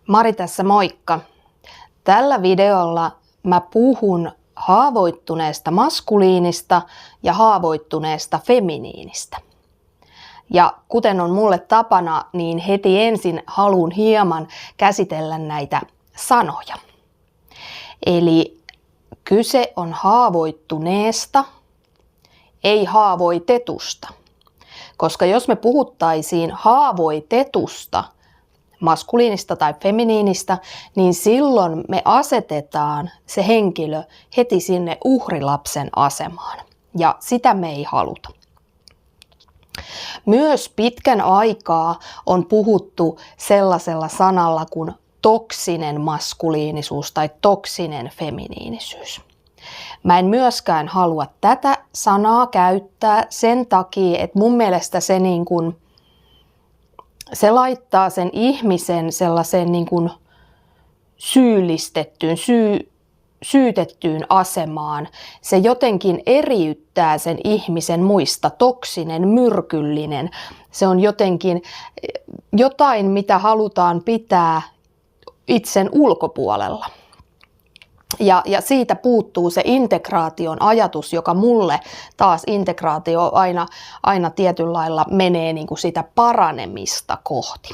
Mari tässä, moikka! Tällä videolla mä puhun haavoittuneesta maskuliinista ja haavoittuneesta feminiinistä. Ja kuten on mulle tapana, niin heti ensin haluan hieman käsitellä näitä sanoja. Eli kyse on haavoittuneesta, ei haavoitetusta. Koska jos me puhuttaisiin haavoitetusta, maskuliinista tai feminiinistä, niin silloin me asetetaan se henkilö heti sinne uhrilapsen asemaan. Ja sitä me ei haluta. Myös pitkän aikaa on puhuttu sellaisella sanalla kuin toksinen maskuliinisuus tai toksinen feminiinisyys. Mä en myöskään halua tätä sanaa käyttää sen takia, että mun mielestä se laittaa sen ihmisen sellaiseen syyllistettyyn, syytettyyn asemaan. Se jotenkin eriyttää sen ihmisen muista, toksinen, myrkyllinen. Se on jotain, mitä halutaan pitää itsen ulkopuolella. Ja siitä puuttuu se integraation ajatus, joka mulle taas integraatio aina tietyllä lailla menee sitä paranemista kohti.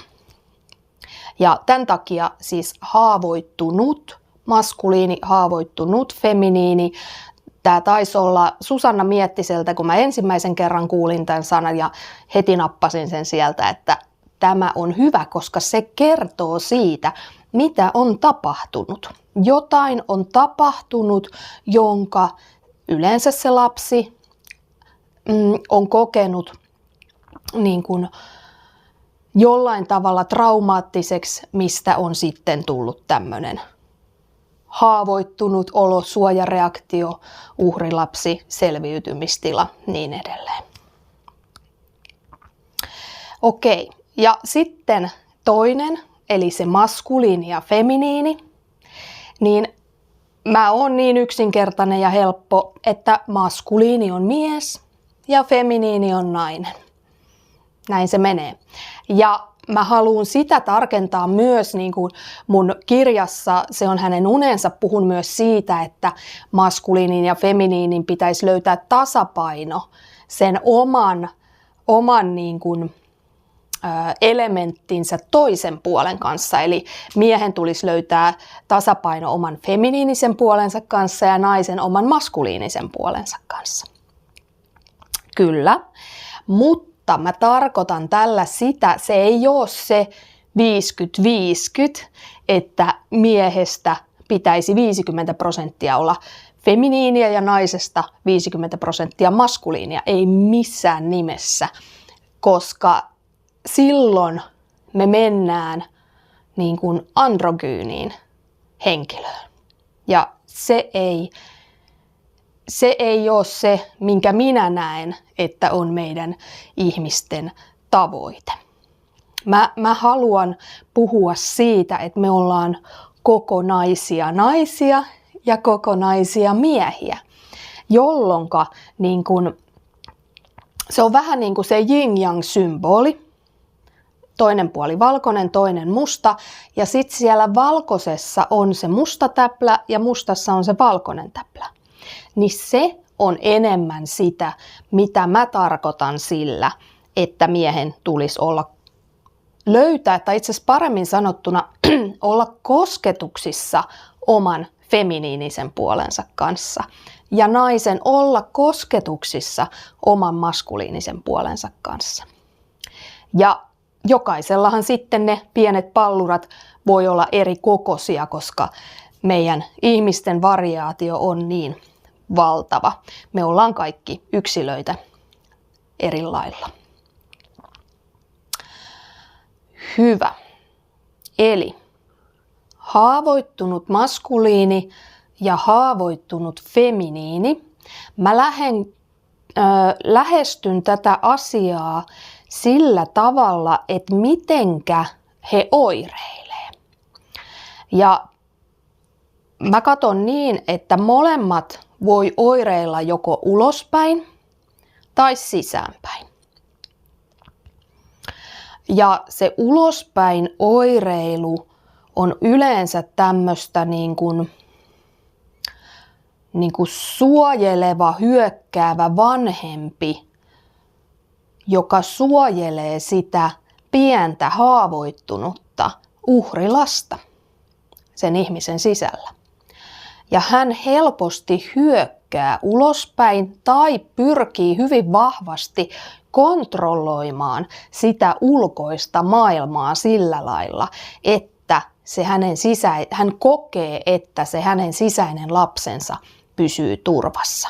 Ja tämän takia siis haavoittunut maskuliini, haavoittunut feminiini. Tämä taisi olla Susanna Miettiseltä, kun mä ensimmäisen kerran kuulin tämän sanan ja heti nappasin sen sieltä, että tämä on hyvä, koska se kertoo siitä, mitä on tapahtunut. Jotain on tapahtunut, jonka yleensä se lapsi on kokenut jollain tavalla traumaattiseksi, mistä on sitten tullut tämmöinen haavoittunut olo, suojareaktio, uhrilapsi, selviytymistila, niin edelleen. Okei, ja sitten toinen, eli se maskuliini ja feminiini, niin mä oon niin yksinkertainen ja helppo, että maskuliini on mies ja feminiini on nainen. Näin se menee. Ja mä haluan sitä tarkentaa myös mun kirjassa, se on hänen unensa, puhun myös siitä, että maskuliinin ja feminiinin pitäisi löytää tasapaino sen oman elementtinsä toisen puolen kanssa. Eli miehen tulisi löytää tasapaino oman feminiinisen puolensa kanssa ja naisen oman maskuliinisen puolensa kanssa. Kyllä, mutta mä tarkoitan tällä sitä, se ei ole se 50-50, että miehestä pitäisi 50% olla feminiiniä ja naisesta 50% maskuliinia. Ei missään nimessä, koska silloin me mennään androgyyniin henkilöön. Ja se ei ole se, minkä minä näen, että on meidän ihmisten tavoite. Mä haluan puhua siitä, että me ollaan kokonaisia naisia ja kokonaisia miehiä, jolloinka se on vähän niin kuin se yin-yang-symboli. Toinen puoli valkoinen, toinen musta. Ja sitten siellä valkoisessa on se musta täplä ja mustassa on se valkoinen täplä. Niin se on enemmän sitä, mitä mä tarkoitan sillä, että miehen tulisi löytää, tai itse asiassa paremmin sanottuna, olla kosketuksissa oman feminiinisen puolensa kanssa. Ja naisen olla kosketuksissa oman maskuliinisen puolensa kanssa. Ja jokaisellahan sitten ne pienet pallurat voi olla eri kokoisia, koska meidän ihmisten variaatio on niin valtava. Me ollaan kaikki yksilöitä eri lailla. Hyvä. Eli haavoittunut maskuliini ja haavoittunut feminiini. Mä lähestyn tätä asiaa sillä tavalla, että mitenkä he oireilee. Ja mä katson niin, että molemmat voi oireilla joko ulospäin tai sisäänpäin. Ja se ulospäin oireilu on yleensä tämmöistä niin kuin suojeleva, hyökkäävä vanhempi, joka suojelee sitä pientä haavoittunutta uhrilasta sen ihmisen sisällä. Ja hän helposti hyökkää ulospäin tai pyrkii hyvin vahvasti kontrolloimaan sitä ulkoista maailmaa sillä lailla, että hän kokee, että se hänen sisäinen lapsensa pysyy turvassa.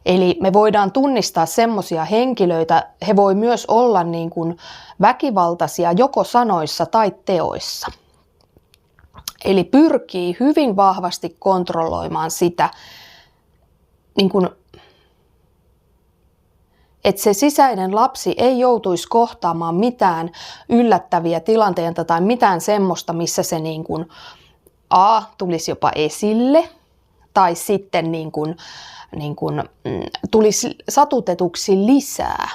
Eli me voidaan tunnistaa semmoisia henkilöitä, he voi myös olla niin kuin väkivaltaisia joko sanoissa tai teoissa. Eli pyrkii hyvin vahvasti kontrolloimaan sitä, niin kuin, että se sisäinen lapsi ei joutuisi kohtaamaan mitään yllättäviä tilanteita tai mitään semmoista, missä se niin kuin, tulisi jopa esille tai sitten tulisi satutetuksi lisää.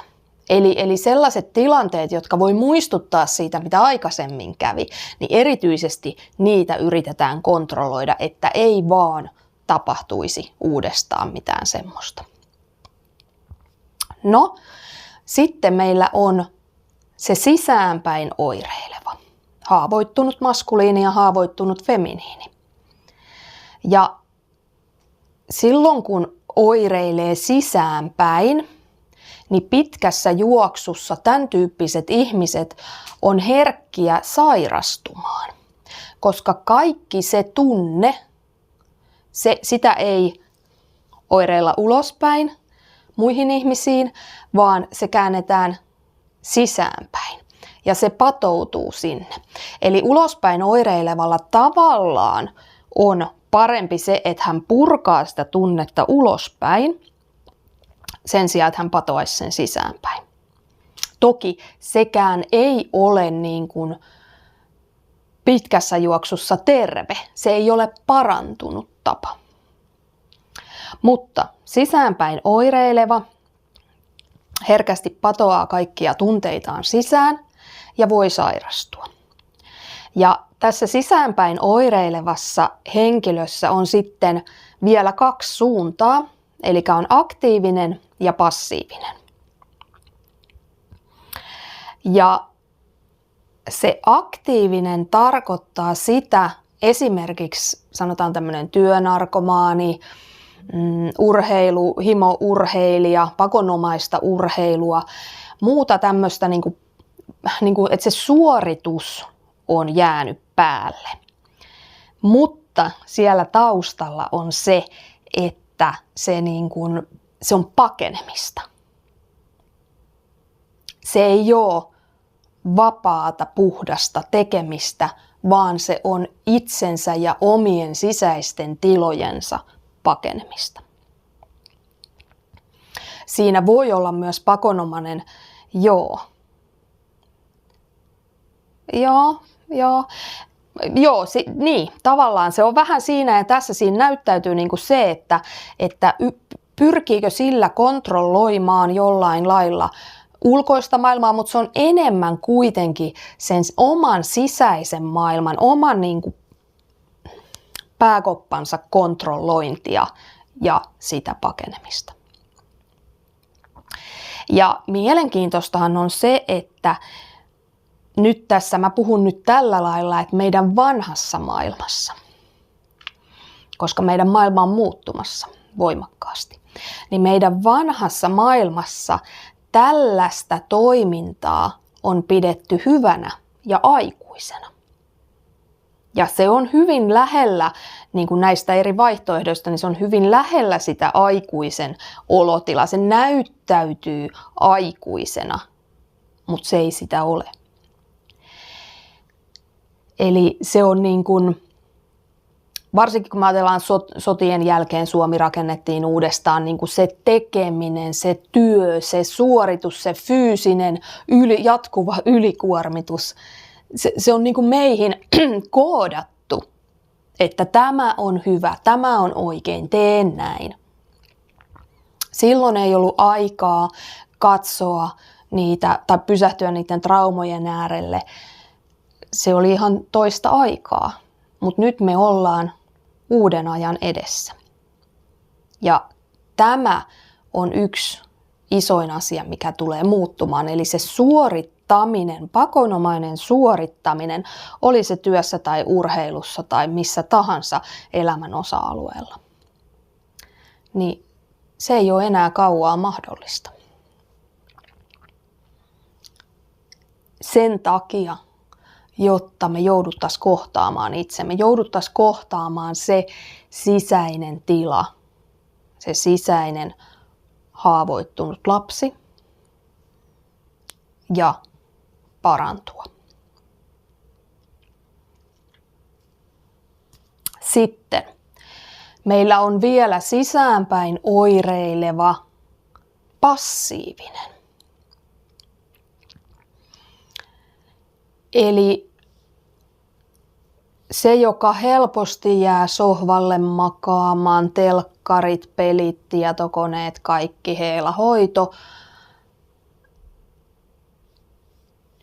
Eli sellaiset tilanteet, jotka voi muistuttaa siitä, mitä aikaisemmin kävi, niin erityisesti niitä yritetään kontrolloida, että ei vaan tapahtuisi uudestaan mitään semmoista. No, sitten meillä on se sisäänpäin oireileva, haavoittunut maskuliini ja haavoittunut feminiini. Ja silloin kun oireilee sisäänpäin, niin pitkässä juoksussa tämän tyyppiset ihmiset on herkkiä sairastumaan, koska kaikki se tunne, sitä ei oireilla ulospäin muihin ihmisiin, vaan se käännetään sisäänpäin ja se patoutuu sinne. Eli ulospäin oireilevalla tavallaan on parempi se, että hän purkaa sitä tunnetta ulospäin, sen sijaan, että hän patoaisi sen sisäänpäin. Toki sekään ei ole niin kuin pitkässä juoksussa terve. Se ei ole parantunut tapa. Mutta sisäänpäin oireileva herkästi patoaa kaikkia tunteitaan sisään ja voi sairastua. Ja tässä sisäänpäin oireilevassa henkilössä on sitten vielä 2 suuntaa, eli on aktiivinen ja passiivinen. Ja se aktiivinen tarkoittaa sitä, esimerkiksi sanotaan tämmöinen työnarkomaani, himourheilija, pakonomaista urheilua, muuta tämmöistä, että se suoritus on jäänyt päälle. Mutta siellä taustalla on se, että se on pakenemista. Se ei ole vapaata, puhdasta tekemistä, vaan se on itsensä ja omien sisäisten tilojensa pakenemista. Siinä voi olla myös pakonomainen tavallaan se on vähän siinä ja tässä siinä näyttäytyy niin kuin se, että pyrkiikö sillä kontrolloimaan jollain lailla ulkoista maailmaa, mutta se on enemmän kuitenkin sen oman sisäisen maailman, oman niin kuin pääkoppansa kontrollointia ja sitä pakenemista. Ja mielenkiintoistahan on se, että nyt tässä mä puhun nyt tällä lailla, että meidän vanhassa maailmassa, koska meidän maailma on muuttumassa voimakkaasti, niin meidän vanhassa maailmassa tällaista toimintaa on pidetty hyvänä ja aikuisena. Ja se on hyvin lähellä, niin kuin näistä eri vaihtoehdoista, niin se on hyvin lähellä sitä aikuisen olotilaa. Se näyttäytyy aikuisena, mutta se ei sitä ole. Eli se on niin kuin, varsinkin kun me ajatellaan sotien jälkeen Suomi rakennettiin uudestaan, niin kuin se tekeminen, se työ, se suoritus, se fyysinen jatkuva ylikuormitus, se on niin kuin meihin koodattu, että tämä on hyvä, tämä on oikein, tee näin. Silloin ei ollut aikaa katsoa niitä tai pysähtyä niiden traumojen äärelle. se oli ihan toista aikaa, mutta nyt me ollaan uuden ajan edessä. Ja tämä on yksi isoin asia, mikä tulee muuttumaan, eli se suorittaminen, pakonomainen suorittaminen, oli se työssä tai urheilussa tai missä tahansa elämän osa-alueella. Niin se ei ole enää kauaa mahdollista. Sen takia, jotta me jouduttaisiin kohtaamaan itsemme, jouduttaisiin kohtaamaan se sisäinen tila, se sisäinen haavoittunut lapsi ja parantua. Sitten meillä on vielä sisäänpäin oireileva passiivinen. Eli se, joka helposti jää sohvalle makaamaan, telkkarit, pelit, tietokoneet, kaikki heillä hoito.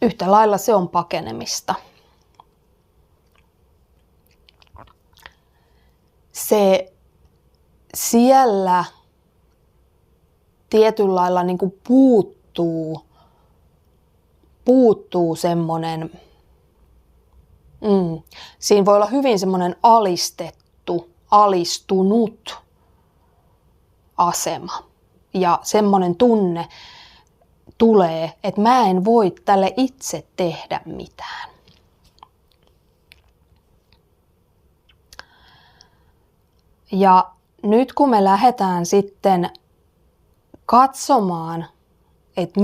Yhtä lailla se on pakenemista. Se siellä tietyllä lailla niin kuin puuttuu semmoinen, siinä voi olla hyvin semmoinen alistunut asema. Ja semmoinen tunne tulee, että mä en voi tälle itse tehdä mitään. Ja nyt kun me lähdetään sitten katsomaan, että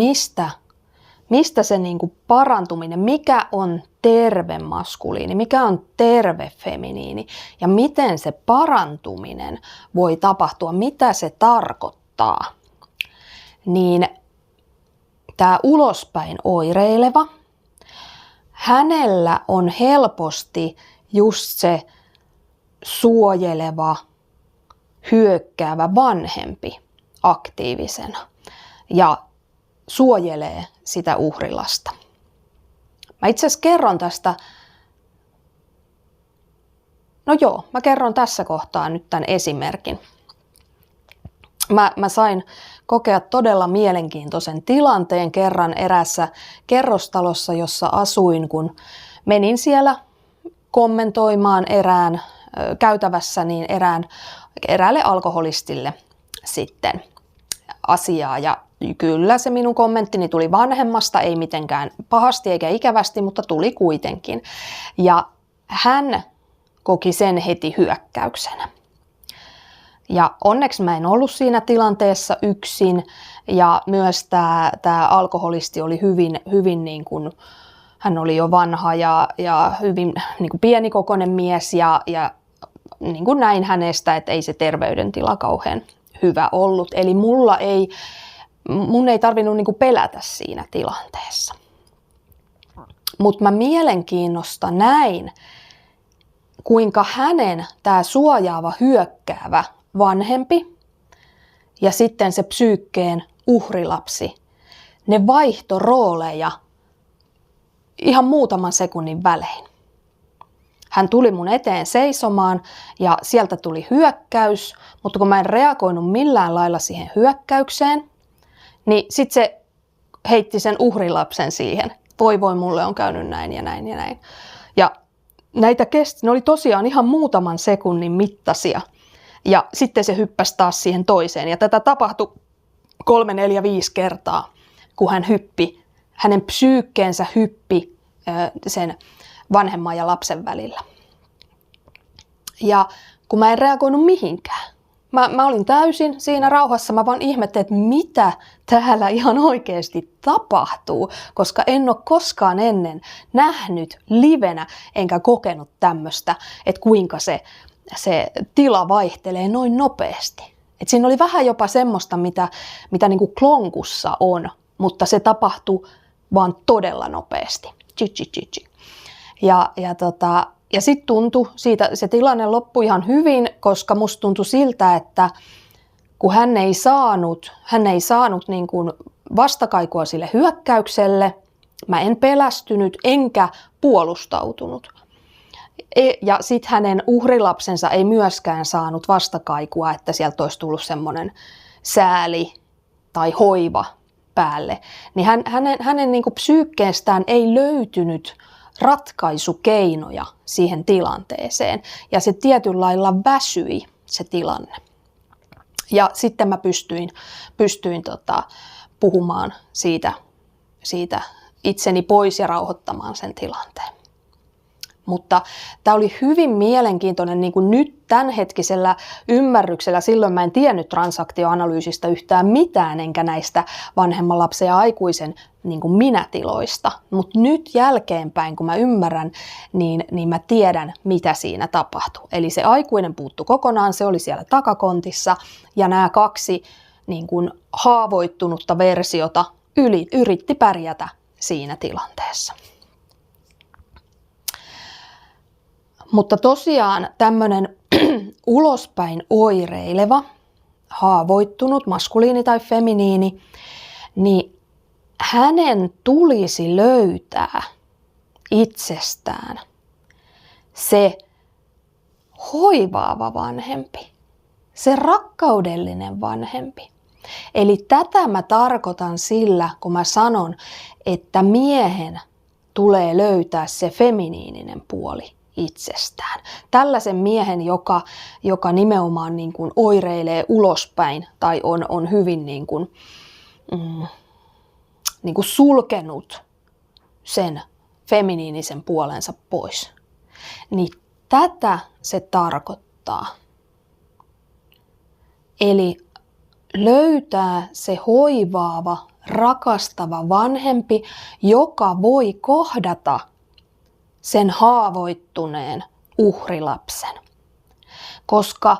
mistä se niinku parantuminen, mikä on terve maskuliini, mikä on terve feminiini ja miten se parantuminen voi tapahtua, mitä se tarkoittaa, niin tämä ulospäin oireileva, hänellä on helposti just se suojeleva, hyökkäävä vanhempi aktiivisena ja suojelee sitä uhrilasta. Mä itse asiassa kerron tästä, mä kerron tässä kohtaa nyt tämän esimerkin. Mä sain kokea todella mielenkiintoisen tilanteen kerran eräässä kerrostalossa, jossa asuin, kun menin siellä kommentoimaan käytävässä niin eräälle alkoholistille sitten asiaa. Ja kyllä se minun kommenttini tuli vanhemmasta, ei mitenkään pahasti eikä ikävästi, mutta tuli kuitenkin. Ja hän koki sen heti hyökkäyksenä. Ja onneksi mä en ollut siinä tilanteessa yksin ja myös tämä alkoholisti oli hyvin niin kuin, hän oli jo vanha ja hyvin niin kuin pienikokoinen mies ja niin kuin näin hänestä, että ei se terveydentila kauhean hyvä ollut. Eli mun ei tarvinnut niin kuin pelätä siinä tilanteessa. Mutta mä mielenkiinnosta näin, kuinka hänen tämä suojaava, hyökkäävä vanhempi ja sitten se psyykkeen uhrilapsi, ne vaihtoi rooleja ihan muutaman sekunnin välein. Hän tuli mun eteen seisomaan ja sieltä tuli hyökkäys, mutta kun mä en reagoinut millään lailla siihen hyökkäykseen, niin sitten se heitti sen uhrilapsen siihen. Voi, mulle on käynyt näin ja näin ja näin. Ja ne oli tosiaan ihan muutaman sekunnin mittaisia. Ja sitten se hyppäsi taas siihen toiseen. Ja tätä tapahtui 3, 4, 5 kertaa, kun hänen psyykkeensä hyppi sen vanhemman ja lapsen välillä. Ja kun mä en reagoinut mihinkään. Mä olin täysin siinä rauhassa, mä vaan ihmettelin, että mitä täällä ihan oikeasti tapahtuu, koska en ole koskaan ennen nähnyt livenä enkä kokenut tämmöistä, että kuinka se tila vaihtelee noin nopeasti. Et siinä oli vähän jopa semmoista, mitä niin kuin klonkussa on, mutta se tapahtui vaan todella nopeasti. Ja sitten tuntui, se tilanne loppui ihan hyvin, koska musta tuntui siltä, että kun hän ei saanut niin kuin vastakaikua sille hyökkäykselle, Mä en pelästynyt enkä puolustautunut. Ja sitten hänen uhrilapsensa ei myöskään saanut vastakaikua, että sieltä olisi tullut semmoinen sääli tai hoiva päälle. Niin hänen niin kuin psyykkeestään ei löytynyt ratkaisukeinoja siihen tilanteeseen. Ja se tietyllä lailla väsyi se tilanne. Ja sitten mä pystyin puhumaan siitä itseni pois ja rauhoittamaan sen tilanteen. Mutta tämä oli hyvin mielenkiintoinen niin kuin nyt tämänhetkisellä ymmärryksellä. Silloin mä en tiennyt transaktioanalyysistä yhtään mitään, enkä näistä vanhemman lapsen ja aikuisen niin kuin minätiloista. Mutta nyt jälkeenpäin, kun mä ymmärrän, niin mä tiedän, mitä siinä tapahtui. Eli se aikuinen puuttui kokonaan, se oli siellä takakontissa, ja nämä kaksi niin kuin haavoittunutta versiota yritti pärjätä siinä tilanteessa. Mutta tosiaan tämmöinen ulospäin oireileva, haavoittunut, maskuliini tai feminiini, niin hänen tulisi löytää itsestään se hoivaava vanhempi, se rakkaudellinen vanhempi. Eli tätä mä tarkoitan sillä, kun mä sanon, että miehen tulee löytää se feminiininen puoli itsestään. Tällaisen miehen, joka nimenomaan niin kuin oireilee ulospäin tai on hyvin niin kuin sulkenut sen feminiinisen puolensa pois. Niin tätä se tarkoittaa. Eli löytää se hoivaava, rakastava vanhempi, joka voi kohdata sen haavoittuneen uhrilapsen. Koska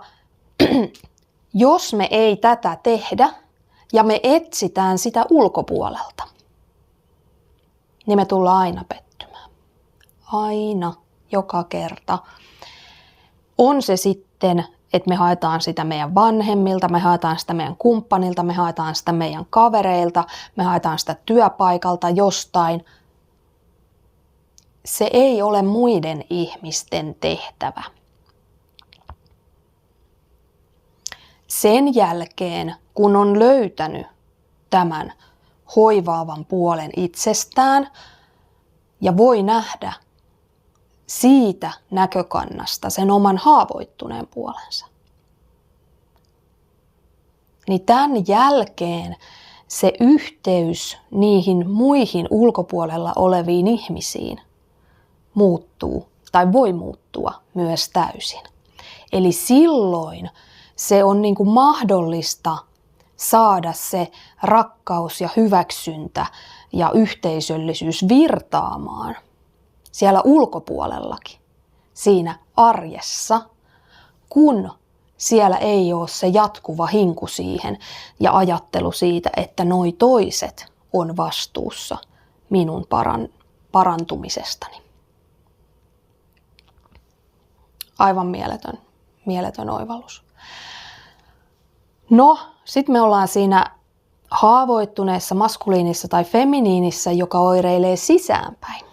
jos me ei tätä tehdä ja me etsitään sitä ulkopuolelta, niin me tullaan aina pettymään. Aina, joka kerta. On se sitten, että me haetaan sitä meidän vanhemmilta, me haetaan sitä meidän kumppanilta, me haetaan sitä meidän kavereilta, me haetaan sitä työpaikalta jostain. Se ei ole muiden ihmisten tehtävä. Sen jälkeen, kun on löytänyt tämän hoivaavan puolen itsestään ja voi nähdä siitä näkökannasta sen oman haavoittuneen puolensa, niin tämän jälkeen se yhteys niihin muihin ulkopuolella oleviin ihmisiin muuttuu tai voi muuttua myös täysin. Eli silloin se on niin kuin mahdollista saada se rakkaus ja hyväksyntä ja yhteisöllisyys virtaamaan siellä ulkopuolellakin, siinä arjessa, kun siellä ei ole se jatkuva hinku siihen ja ajattelu siitä, että noi toiset on vastuussa minun parantumisestani. Aivan mieletön oivallus. No, sitten me ollaan siinä haavoittuneessa maskuliinissa tai feminiinissä, joka oireilee sisäänpäin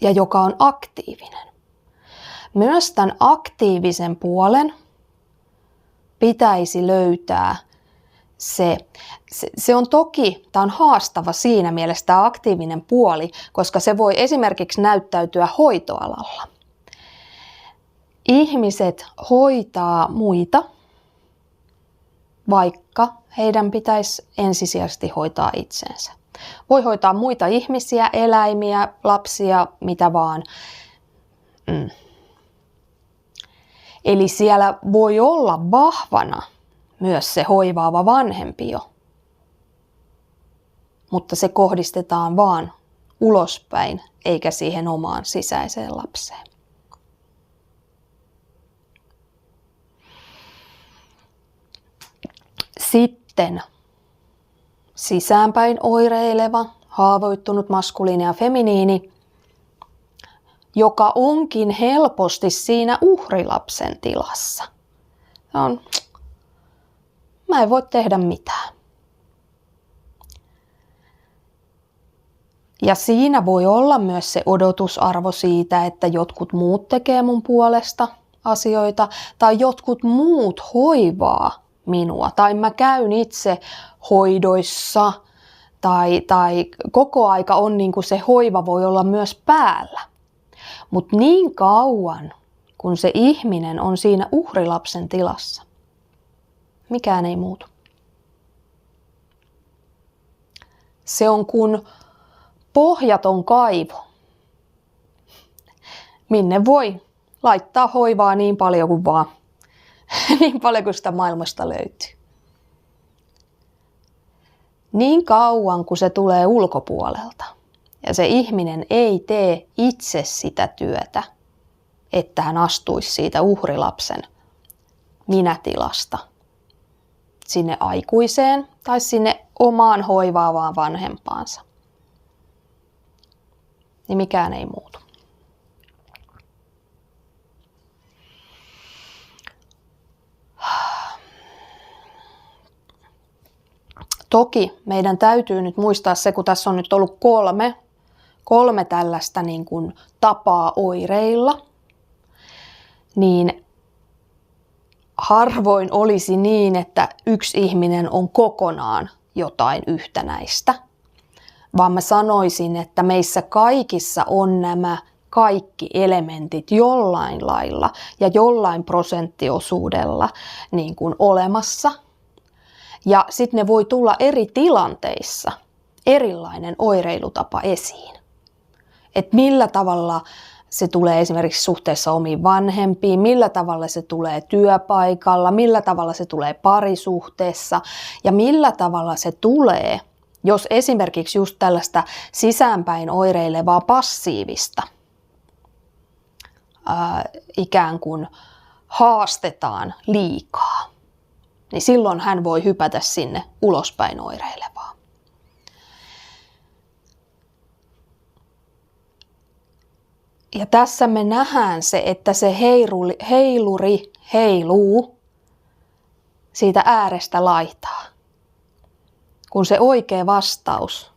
ja joka on aktiivinen. Myös tämän aktiivisen puolen pitäisi löytää se on toki, tämä on haastava siinä mielessä tämä aktiivinen puoli, koska se voi esimerkiksi näyttäytyä hoitoalalla. Ihmiset hoitaa muita, vaikka heidän pitäisi ensisijaisesti hoitaa itsensä. Voi hoitaa muita ihmisiä, eläimiä, lapsia, mitä vaan. Eli siellä voi olla vahvana myös se hoivaava vanhempi jo, mutta se kohdistetaan vaan ulospäin eikä siihen omaan sisäiseen lapseen. Sitten sisäänpäin oireileva, haavoittunut maskuliini ja feminiini, joka onkin helposti siinä uhrilapsen tilassa. Mä en voi tehdä mitään. Ja siinä voi olla myös se odotusarvo siitä, että jotkut muut tekee mun puolesta asioita tai jotkut muut hoivaa minua tai mä käyn itse hoidoissa tai koko aika on niin kuin se hoiva voi olla myös päällä. Mutta niin kauan, kun se ihminen on siinä uhrilapsen tilassa, mikään ei muutu. Se on kuin pohjaton kaivo, minne voi laittaa hoivaa niin paljon kuin vaan, niin paljon kuin sitä maailmasta löytyy. Niin kauan kuin se tulee ulkopuolelta ja se ihminen ei tee itse sitä työtä, että hän astuisi siitä uhrilapsen minätilasta sinne aikuiseen tai sinne omaan hoivaavaan vanhempaansa, niin mikään ei muutu. Toki meidän täytyy nyt muistaa se, kun tässä on nyt ollut kolme tällaista niin kuin tapaa oireilla, niin harvoin olisi niin, että yksi ihminen on kokonaan jotain yhtenäistä, vaan mä sanoisin, että meissä kaikissa on nämä kaikki elementit jollain lailla ja jollain prosenttiosuudella niin kuin olemassa. Ja sitten ne voi tulla eri tilanteissa erilainen oireilutapa esiin. Et millä tavalla se tulee esimerkiksi suhteessa omiin vanhempiin, millä tavalla se tulee työpaikalla, millä tavalla se tulee parisuhteessa ja millä tavalla se tulee, jos esimerkiksi just tällaista sisäänpäin oireilevaa passiivista ikään kuin haastetaan liikaa, niin silloin hän voi hypätä sinne ulospäin oireilevaan. Ja tässä me nähdään se, että se heiluri heiluu siitä äärestä laitaan, kun se oikea vastaus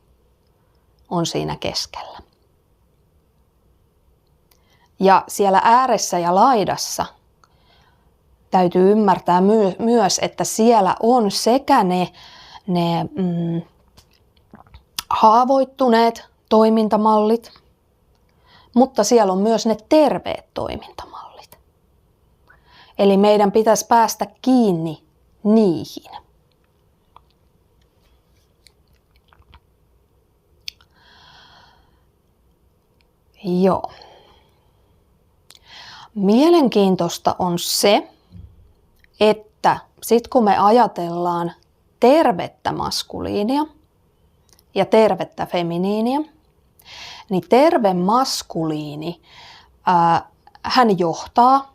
on siinä keskellä. Ja siellä ääressä ja laidassa täytyy ymmärtää myös, että siellä on sekä ne haavoittuneet toimintamallit, mutta siellä on myös ne terveet toimintamallit. Eli meidän pitäisi päästä kiinni niihin. Joo. Mielenkiintoista on se, että sit kun me ajatellaan tervettä maskuliinia ja tervettä feminiiniä, niin terve maskuliini, hän johtaa,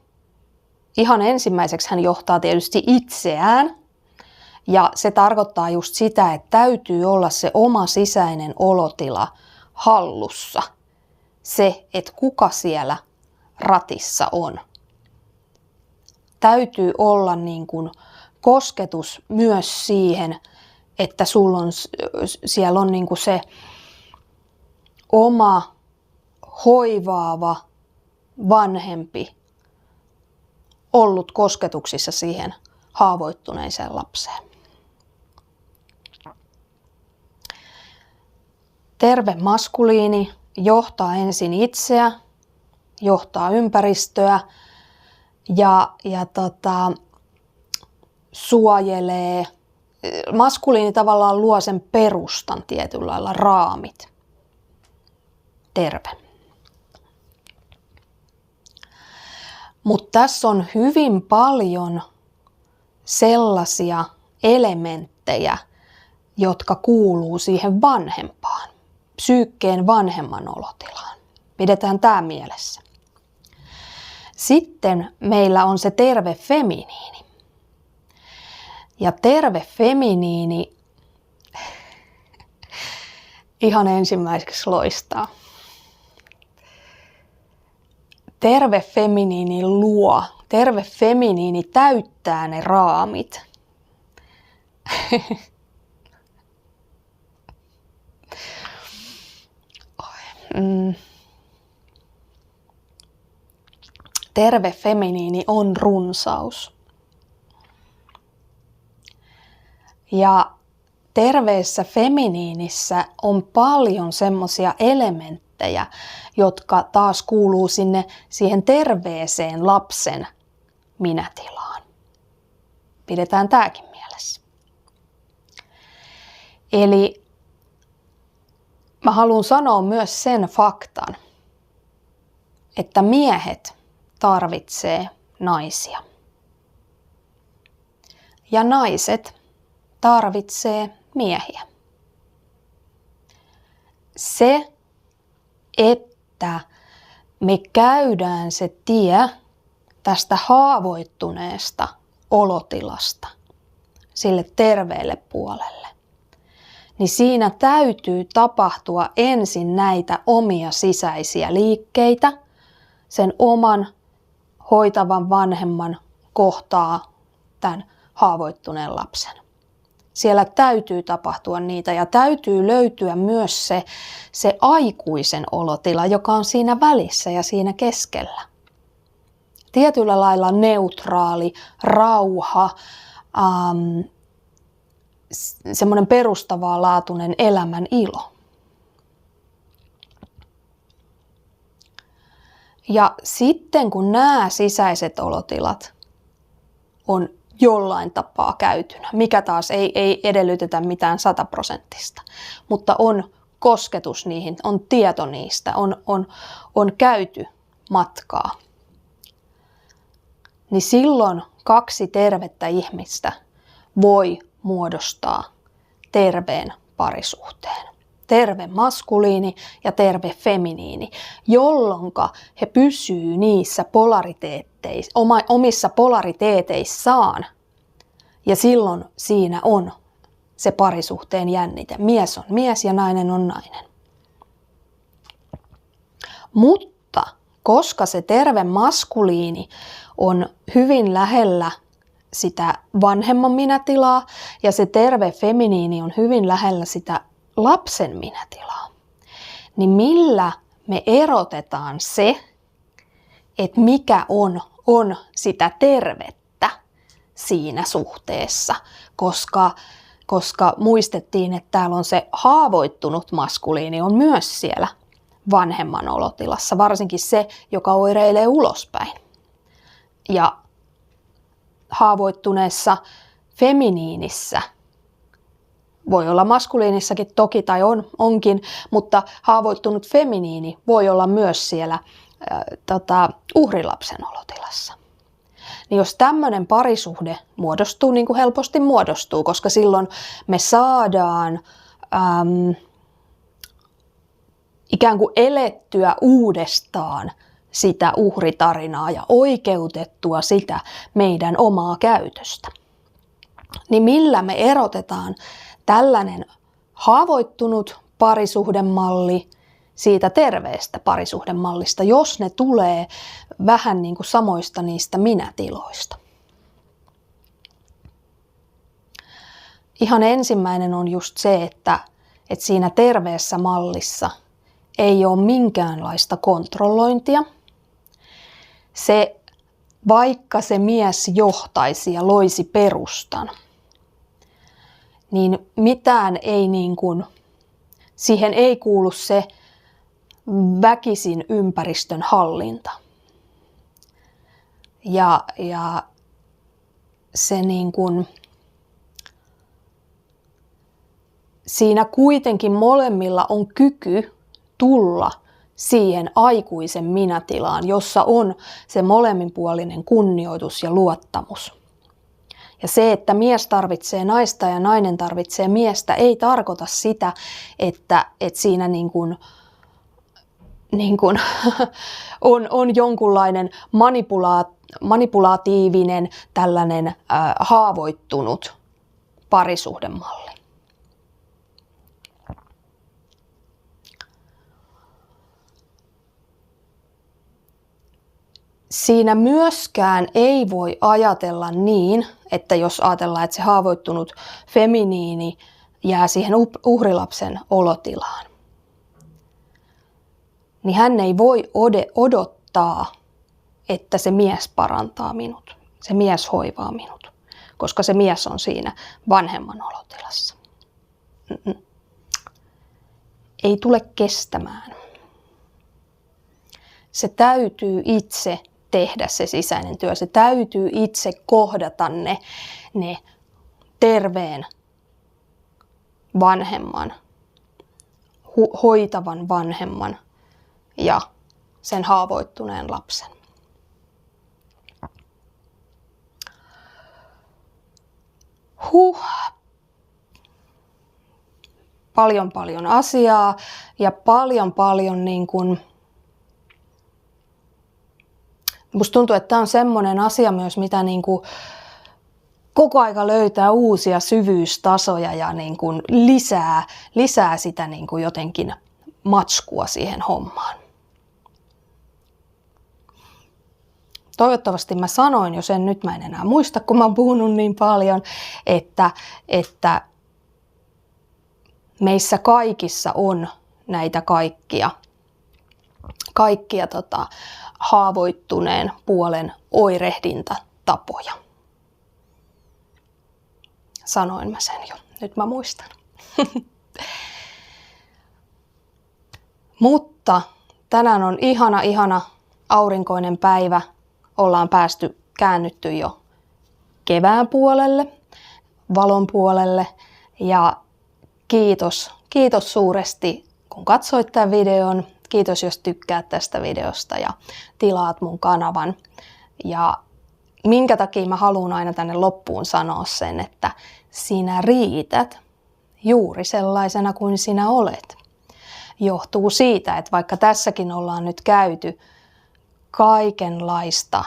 ihan ensimmäiseksi hän johtaa tietysti itseään, ja se tarkoittaa just sitä, että täytyy olla se oma sisäinen olotila hallussa, se, että kuka siellä ratissa on. Täytyy olla niin kuin kosketus myös siihen, että siellä on niin kuin se oma hoivaava vanhempi ollut kosketuksissa siihen haavoittuneeseen lapseen. Terve maskuliini johtaa ensin itseä, johtaa ympäristöä ja suojelee. Maskuliini tavallaan luo sen perustan tietyllä lailla, raamit. Terve. Mutta tässä on hyvin paljon sellaisia elementtejä, jotka kuuluu siihen vanhempaan, psyykkeen vanhemman olotilaan. Pidetään tämä mielessä. Sitten meillä on se terve feminiini. Ja terve feminiini ihan ensimmäiseksi loistaa. Terve feminiini luo, terve feminiini täyttää ne raamit. terve feminiini on runsaus. Ja terveessä feminiinissä on paljon semmoisia elementtejä, jotka taas kuuluu siihen terveeseen lapsen minätilaan. Pidetään tämäkin mielessä. Eli mä haluan sanoa myös sen faktan, että miehet tarvitsee naisia. Ja naiset tarvitsee miehiä. Se, että me käydään se tie tästä haavoittuneesta olotilasta sille terveelle puolelle, niin siinä täytyy tapahtua ensin näitä omia sisäisiä liikkeitä, sen oman hoitavan vanhemman kohtaa tämän haavoittuneen lapsen. Siellä täytyy tapahtua niitä ja täytyy löytyä myös se aikuisen olotila, joka on siinä välissä ja siinä keskellä. Tietyllä lailla neutraali, rauha, semmoinen perustavaa laatuinen elämän ilo. Ja sitten kun nämä sisäiset olotilat on jollain tapaa käytynä, mikä taas ei edellytetä mitään 100%, mutta on kosketus niihin, on tieto niistä, on käyty matkaa, niin silloin 2 tervettä ihmistä voi muodostaa terveen parisuhteen. Terve maskuliini ja terve feminiini, jolloin he pysyvät niissä omissa polariteeteissaan. Ja silloin siinä on se parisuhteen jännite. Mies on mies ja nainen on nainen. Mutta koska se terve maskuliini on hyvin lähellä sitä vanhemman minätilaa ja se terve feminiini on hyvin lähellä sitä lapsen minätilaa, niin millä me erotetaan se, että mikä on sitä tervettä siinä suhteessa, koska muistettiin, että täällä on se haavoittunut maskuliini on myös siellä vanhemman olotilassa, varsinkin se, joka oireilee ulospäin. Ja haavoittuneessa feminiinissä, voi olla maskuliinissakin toki tai onkin, mutta haavoittunut feminiini voi olla myös siellä uhrilapsen olotilassa. Niin jos tämmöinen parisuhde muodostuu, niin kuin helposti muodostuu, koska silloin me saadaan ikään kuin elettyä uudestaan sitä uhritarinaa ja oikeutettua sitä meidän omaa käytöstä. Niin millä me erotetaan tällainen haavoittunut parisuhdemalli siitä terveestä parisuhdemallista, jos ne tulee vähän niin kuin samoista niistä minätiloista? Ihan ensimmäinen on just se, että siinä terveessä mallissa ei ole minkäänlaista kontrollointia. Vaikka se mies johtaisi ja loisi perustan, niin mitään ei siihen ei kuulu se väkisin ympäristön hallinta. Ja se siinä kuitenkin molemmilla on kyky tulla siihen aikuisen minätilaan, jossa on se molemminpuolinen kunnioitus ja luottamus. Ja se, että mies tarvitsee naista ja nainen tarvitsee miestä, ei tarkoita sitä, että siinä on jonkunlainen manipulatiivinen, tällainen haavoittunut parisuhdemalli. Siinä myöskään ei voi ajatella niin, että jos ajatellaan, että se haavoittunut feminiini jää siihen uhrilapsen olotilaan, niin hän ei voi odottaa, että se mies parantaa minut, se mies hoivaa minut, koska se mies on siinä vanhemman olotilassa. Ei tule kestämään. Se täytyy itse tehdä se sisäinen työ. Se täytyy itse kohdata ne terveen vanhemman, hoitavan vanhemman ja sen haavoittuneen lapsen. Paljon asiaa ja paljon niin kuin. Musta tuntuu, että tämä on semmoinen asia myös, mitä niin kuin koko aika löytää uusia syvyystasoja ja niin kuin lisää sitä niin kuin jotenkin matskua siihen hommaan. Toivottavasti mä sanoin, jos en nyt, mä en enää muista, kun mä oon puhunut niin paljon, että meissä kaikissa on näitä kaikkia haavoittuneen puolen oirehdintatapoja. Sanoin mä sen jo, nyt mä muistan. Mutta tänään on ihana aurinkoinen päivä. Ollaan käännytty jo kevään puolelle, valon puolelle ja kiitos suuresti, kun katsoit tämän videon. Kiitos, jos tykkäät tästä videosta ja tilaat mun kanavan. Ja minkä takia mä haluan aina tänne loppuun sanoa sen, että sinä riität juuri sellaisena kuin sinä olet. Johtuu siitä, että vaikka tässäkin ollaan nyt käyty kaikenlaista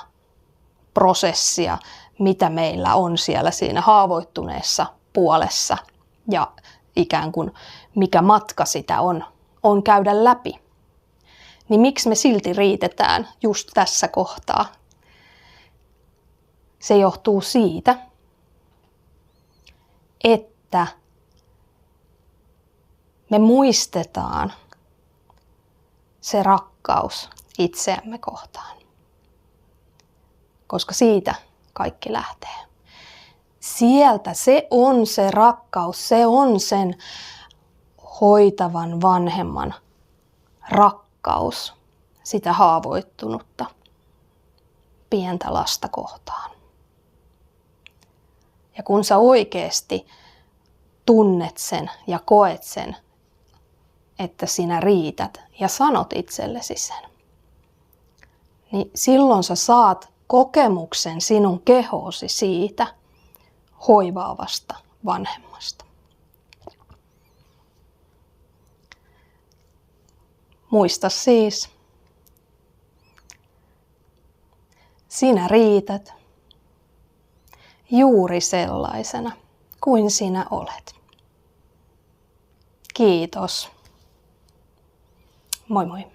prosessia, mitä meillä on siellä siinä haavoittuneessa puolessa ja ikään kuin mikä matka sitä on käydä läpi, niin miksi me silti riitetään just tässä kohtaa? Se johtuu siitä, että me muistetaan se rakkaus itseämme kohtaan. Koska siitä kaikki lähtee. Sieltä se on se rakkaus, se on sen hoitavan vanhemman rakkaus sitä haavoittunutta pientä lasta kohtaan. Ja kun sä oikeasti tunnet sen ja koet sen, että sinä riität ja sanot itsellesi sen, niin silloin sä saat kokemuksen sinun kehoosi siitä hoivaavasta vanhemmasta. Muista siis, sinä riität juuri sellaisena kuin sinä olet. Kiitos. Moi moi.